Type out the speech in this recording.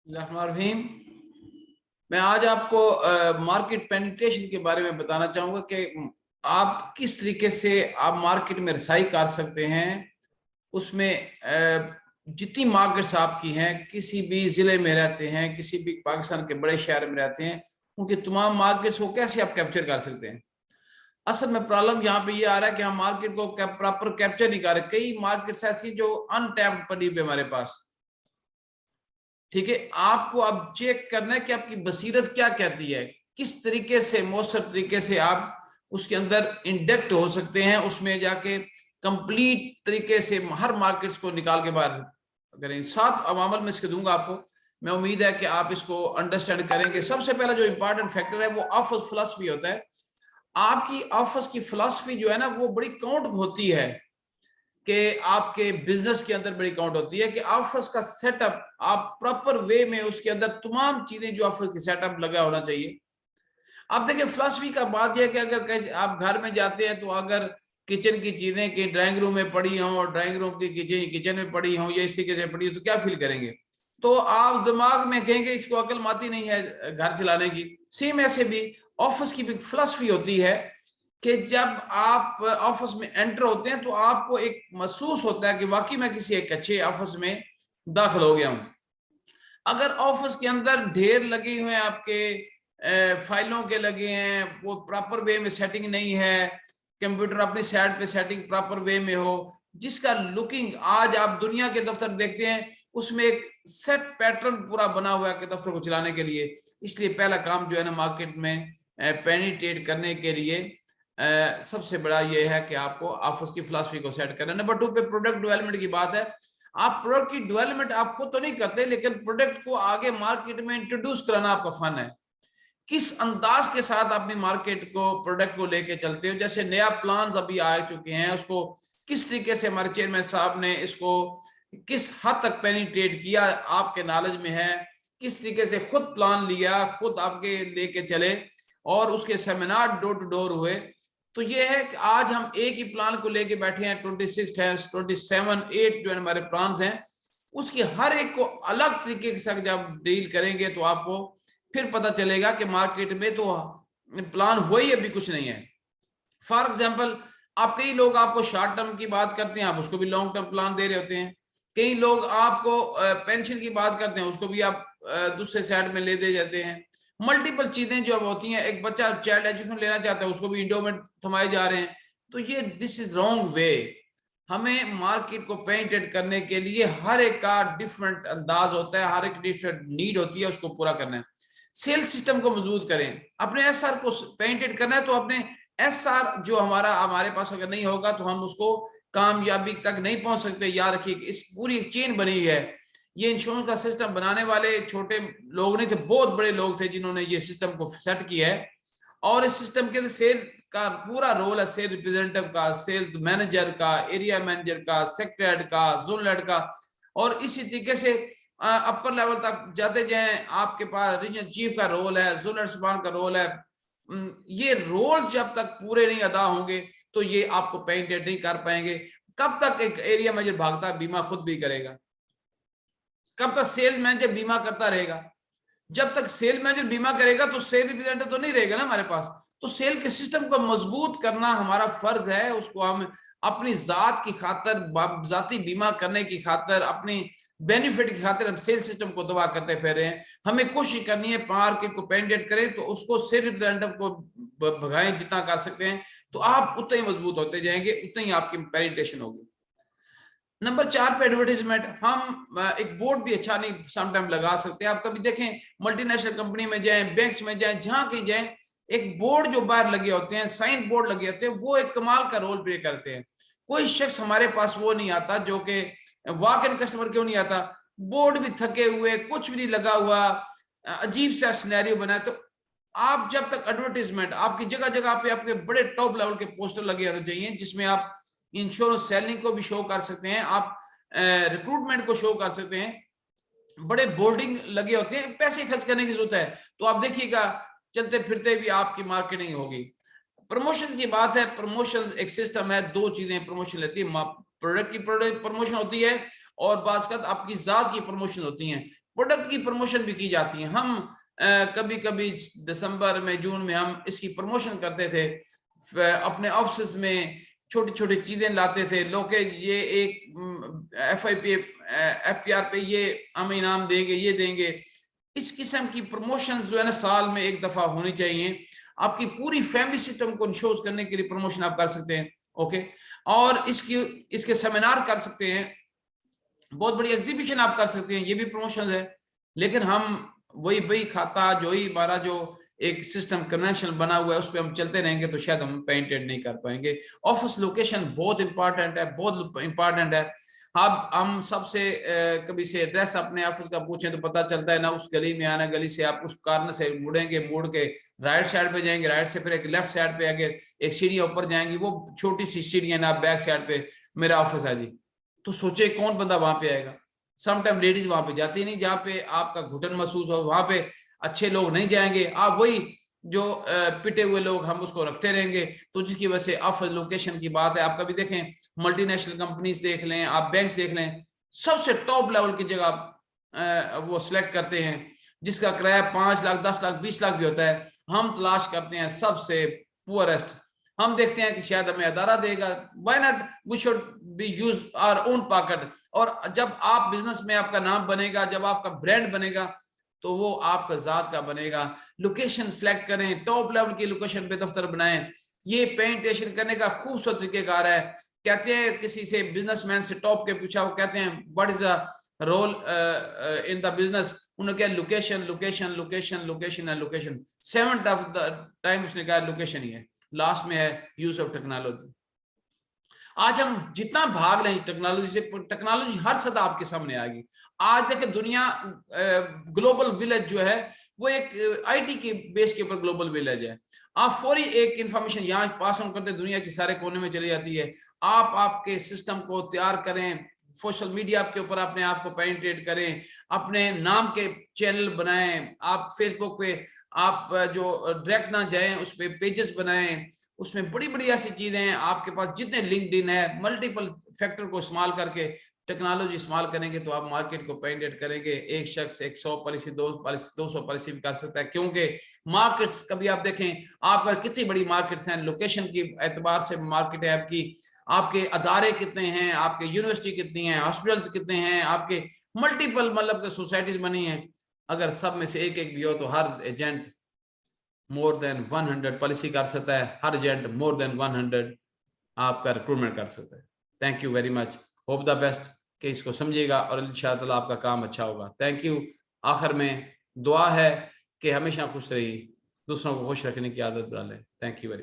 रहीम। मैं आज आपको मार्केट पेनिट्रेशन के बारे में बताना चाहूंगा कि आप किस तरीके से आप मार्केट में रसाई कर सकते हैं। उसमें जितनी मार्केट्स आपकी हैं, किसी भी जिले में रहते हैं, किसी भी पाकिस्तान के बड़े शहर में रहते हैं, उनकी तमाम मार्केट्स को कैसे आप कैप्चर कर सकते हैं। असल में प्रॉब्लम यहाँ पे ये आ रहा है कि हम मार्केट को प्रॉपर कैप्चर नहीं कर रहे। कई मार्केट्स ऐसी जो अनटैप्ड पड़ी हुई हमारे पास। ठीक है, आपको अब चेक करना है कि आपकी बसीरत क्या कहती है, किस तरीके से मौसर तरीके से आप उसके अंदर इंडक्ट हो सकते हैं, उसमें जाके कंप्लीट तरीके से हर मार्केट्स को निकाल के बाहर करें। 7 अवामल में इसके दूंगा आपको। मैं उम्मीद है कि आप इसको अंडरस्टैंड करेंगे। सबसे पहला जो इंपॉर्टेंट फैक्टर है वो ऑफर्स फिलॉसफी होता है। आपकी ऑफर्स की फिलॉसफी जो है ना, वो बड़ी काउंट होती है कि आपके बिजनेस के अंदर बड़ी काउंट होती है कि ऑफर्स का सेटअप आप प्रॉपर वे में उसके अंदर तमाम चीजें जो ऑफर की सेटअप लगा होना चाहिए। अब देखिए, फिलॉसफी का बात यह है कि अगर आप घर में जाते हैं तो अगर किचन की चीजें कि ड्राइंग रूम में पड़ी हों और ड्राइंग रूम की किचन में पड़ी हों या इस तरीके से पड़ी हो तो क्या फील करेंगे? तो आप दिमाग में कहेंगे इसको अकल माती नहीं है घर चलाने की। सेम ऐसे भी ऑफिस की भी फिलॉसफी होती है कि जब आप ऑफिस में एंटर होते हैं तो आपको एक महसूस होता है कि वाकई मैं किसी एक अच्छे ऑफिस में दाखिल हो गया हूं। अगर ऑफिस के अंदर ढेर लगे हुए हैं आपके फाइलों के लगे हैं, वो प्रॉपर वे में सेटिंग नहीं है, कंप्यूटर अपनी साइड पे सेटिंग प्रॉपर वे में हो, जिसका लुकिंग आज आप दुनिया के दफ्तर देखते हैं उसमें एक सेट पैटर्न पूरा बना हुआ है कि दफ्तर को चलाने के लिए। इसलिए पहला काम जो है ना मार्केट में पेनिट्रेट करने के लिए सबसे बड़ा ये है कि आपको ऑफिस की फिलॉसफी को सेट करना। नंबर 2 पे प्रोडक्ट डेवलपमेंट की बात है। आप प्रोडक्ट की डेवलपमेंट आप खुद तो नहीं करते, लेकिन प्रोडक्ट को आगे मार्केट में इंट्रोड्यूस कराना आपका फन है। किस अंदाज के साथ अपनी मार्केट को प्रोडक्ट को लेके चलते हो। जैसे नया प्लान अभी आ चुके हैं, उसको किस तरीके से हमारे चेयरमैन साहब ने इसको किस हद तक पेनिट्रेट किया आपके नॉलेज में है। किस तरीके से खुद प्लान लिया, खुद आपके लेके चले और उसके सेमिनार डोर टू डोर हुए। तो ये है कि आज हम एक ही प्लान को लेके बैठे हैं। 26 है, 27, 8 जो हमारे प्लान हैं, उसकी हर एक को अलग तरीके के साथ जब डील करेंगे तो आपको फिर पता चलेगा कि मार्केट में तो प्लान हुआ ही अभी कुछ नहीं है। फॉर एग्जाम्पल, आप कई लोग आपको शॉर्ट टर्म की बात करते हैं, आप उसको भी लॉन्ग टर्म प्लान दे रहे होते हैं। कई लोग आपको पेंशन की बात करते हैं, उसको भी आप दूसरे साइड में ले दे जाते हैं। मल्टीपल चीजें जो अब होती हैं, एक बच्चा चाइल्ड एजुकेशन लेना चाहता है, उसको भी इंडो में थमाए जा रहे हैं। तो ये दिस इज रॉन्ग वे। हमें मार्केट को पेनिट्रेट करने के लिए हर एक का डिफरेंट अंदाज होता है, हर एक डिफरेंट नीड होती है, उसको पूरा करना है। सेल्स सिस्टम को मजबूत करें। अपने एसआर को पेनिट्रेट करना है तो अपने एसआर जो हमारे पास अगर नहीं होगा तो हम उसको कामयाबी तक नहीं पहुंच सकते। याद रखिए इस पूरी चेन बनी है। ये इंश्योरेंस का सिस्टम बनाने वाले छोटे लोग नहीं थे, बहुत बड़े लोग थे जिन्होंने ये सिस्टम को सेट किया है। और इस सिस्टम के अंदर सेल का पूरा रोल है, सेल रिप्रेजेंटेटिव का, सेल्स मैनेजर का, एरिया मैनेजर का, सेक्टर हेड का, जोन हेड का। और इसी तरीके से अपर लेवल तक जाते जाए आपके पास रीजनल चीफ का रोल है, जोनल सबान का रोल है। ये रोल जब तक पूरे नहीं अदा होंगे तो ये आपको पेनिट्रेट नहीं कर पाएंगे। कब तक एक एरिया मैनेजर भागता बीमा खुद भी करेगा? कब तक सेल्स मैनेजर बीमा करता रहेगा? जब तक सेल मैनेजर बीमा करेगा तो सेल रिप्रेजेंटेटिव तो नहीं रहेगा ना हमारे पास। तो सेल के सिस्टम को मजबूत करना हमारा फर्ज है। उसको हम अपनी जात की खातर, जाती बीमा करने की खातर, अपनी बेनिफिट की खातिर हम सेल सिस्टम को दबा करते फिर रहे हैं। हमें कोशिश करनी है मार्केट को पेनिट्रेट करें तो उसको सेल रिप्रेजेंटेटिव को भगाएं जितना कर सकते हैं, तो आप उतना ही मजबूत होते जाएंगे, उतना ही आपकी पेनिट्रेशन होगी। नंबर 4 पे एडवर्टीजमेंट। हम एक बोर्ड भी अच्छा नहीं समटाइम लगा सकते। आप कभी देखें मल्टीनेशनल कंपनी में जाएं, बैंक्स में जाएं, जहां कहीं जाएं, एक बोर्ड जो बाहर लगे होते हैं, साइन बोर्ड लगे होते हैं, वो एक कमाल का रोल प्ले करते हैं। कोई शख्स हमारे पास वो नहीं आता जो कि वॉक इन कस्टमर क्यों नहीं आता, बोर्ड भी थके हुए, कुछ भी नहीं लगा हुआ, अजीब सा सिनेरियो बना। तो आप जब तक एडवर्टीजमेंट आपकी जगह जगह पे आपके बड़े टॉप लेवल के पोस्टर लगे होने चाहिए, जिसमें आप इंश्योरेंस सेलिंग को भी शो कर सकते हैं, आप रिक्रूटमेंट को शो कर सकते हैं। बड़े बोर्डिंग लगे होते हैं, पैसे खर्च करने की जरूरत है तो आप देखिएगा चलते फिरते भी आपकी मार्केटिंग होगी। प्रमोशन की बात है। प्रमोशन एक सिस्टम है, 2 चीजें प्रमोशन लेती है। प्रोडक्ट की प्रोडक्ट प्रमोशन होती है और बात आपकी जात की प्रमोशन होती है। प्रोडक्ट की प्रमोशन भी की जाती है। हम कभी कभी दिसंबर में, जून में हम इसकी प्रमोशन करते थे, अपने ऑफिस में छोटी छोटी चीजें लाते थे, लोग ये एक FPR पे ये हम इनाम देंगे, ये देंगे। इस किस्म की प्रमोशन जो है ना साल में एक दफा होनी चाहिए। आपकी पूरी फैमिली सिस्टम को शोज करने के लिए प्रमोशन आप कर सकते हैं। ओके, और इसके सेमिनार कर सकते हैं, बहुत बड़ी एग्जीबिशन आप कर सकते हैं, ये भी प्रमोशन है। लेकिन हम वही खाता जो ही हमारा जो एक सिस्टम कन्वेंशनल बना हुआ है उस पर हम चलते रहेंगे तो शायद हम पेंटेड नहीं कर पाएंगे। ऑफिस लोकेशन बहुत इंपॉर्टेंट है, बहुत इंपॉर्टेंट है। अब हम सबसे कभी से एड्रेस अपने ऑफिस का पूछें तो पता चलता है ना, उस गली में आना, गली से आप उस कार्नर से मुड़ेंगे, मुड़ के राइट साइड पे जाएंगे, राइट से फिर एक लेफ्ट साइड पे अगर एक सीढ़ियां ऊपर जाएंगी, वो छोटी सी सीढ़ियां ना, बैक साइड पे मेरा ऑफिस है जी। तो सोचे कौन बंदा वहां पे आएगा। समटाइम लेडीज वहां पे जाती नहीं, जहाँ पे आपका घुटन महसूस हो वहां पे अच्छे लोग नहीं जाएंगे, आप वही जो पिटे हुए लोग हम उसको रखते रहेंगे। तो जिसकी वजह से ऑफिस लोकेशन की बात है। आप कभी देखें मल्टीनेशनल कंपनीज देख लें, आप बैंक्स देख लें, सबसे टॉप लेवल की जगह वो सिलेक्ट करते हैं जिसका किराया 5 लाख 10 लाख 20 लाख भी होता है। हम तलाश करते हैं सबसे पुअरेस्ट, हम देखते हैं कि शायद हमें अदारा देगा, why not we should be use our own pocket. और जब आप बिजनेस में आपका नाम बनेगा, जब आपका ब्रांड बनेगा, तो वो आपका जात का बनेगा। लोकेशन सिलेक्ट करें, टॉप लेवल की लोकेशन पे दफ्तर बनाएं। ये पेंटेशन करने का खूबसूरत तरीकेकार है। कहते हैं किसी से बिजनेसमैन से टॉप के पूछा, वो कहते हैं what is the role in the business, उन्होंने कहा लोकेशन लोकेशन लोकेशन लोकेशन है लोकेशन। 7 ऑफ द टाइम उसने कहा लोकेशन ही है। लास्ट में है यूज ऑफ टेक्नोलॉजी। आज हम जितना भाग लें टेक्नोलॉजी से, टेक्नोलॉजी हर सतह आपके सामने आएगी। आज देखें दुनिया ग्लोबल विलेज जो है वो एक आईटी के बेस के ऊपर ग्लोबल विलेज है। आप फौरी एक इंफॉर्मेशन यहाँ पास ऑन करते दुनिया के सारे कोने में चली जाती है। आप आपके सिस्टम को तैयार करें, सोशल मीडिया के ऊपर अपने आप को पेनिट्रेट करें, अपने नाम के चैनल बनाएं, आप फेसबुक पे आप जो डायरेक्ट ना जाएं उस पे पेजेस बनाएं, उसमें बड़ी बड़ी ऐसी चीजें हैं। आपके पास जितने लिंक्डइन है, मल्टीपल फैक्टर को इस्तेमाल करके टेक्नोलॉजी इस्तेमाल करेंगे तो आप मार्केट को पेनिट्रेट करेंगे। एक शख्स 100 पॉलिसी 200 पॉलिसी भी कर सकता है, क्योंकि मार्केट्स कभी आप देखें आपका कितनी बड़ी मार्केट्स हैं, लोकेशन की एतबार से मार्केट है आपकी, आपके अदारे कितने हैं, आपके यूनिवर्सिटी कितनी है, हॉस्पिटल्स कितने हैं, आपके मल्टीपल मतलब सोसाइटीज बनी है। अगर सब में से एक एक भी हो तो हर एजेंट मोर देन 100 पॉलिसी कर सकता है, हर एजेंट मोर देन 100 आपका रिक्रूटमेंट कर सकता है। Thank you very much, hope the best कि इसको समझिएगा और इंशाअल्लाह आपका काम अच्छा होगा। Thank you. आखिर में दुआ है कि हमेशा खुश रहिए, दूसरों को खुश रखने की आदत बना लें। Thank you very much.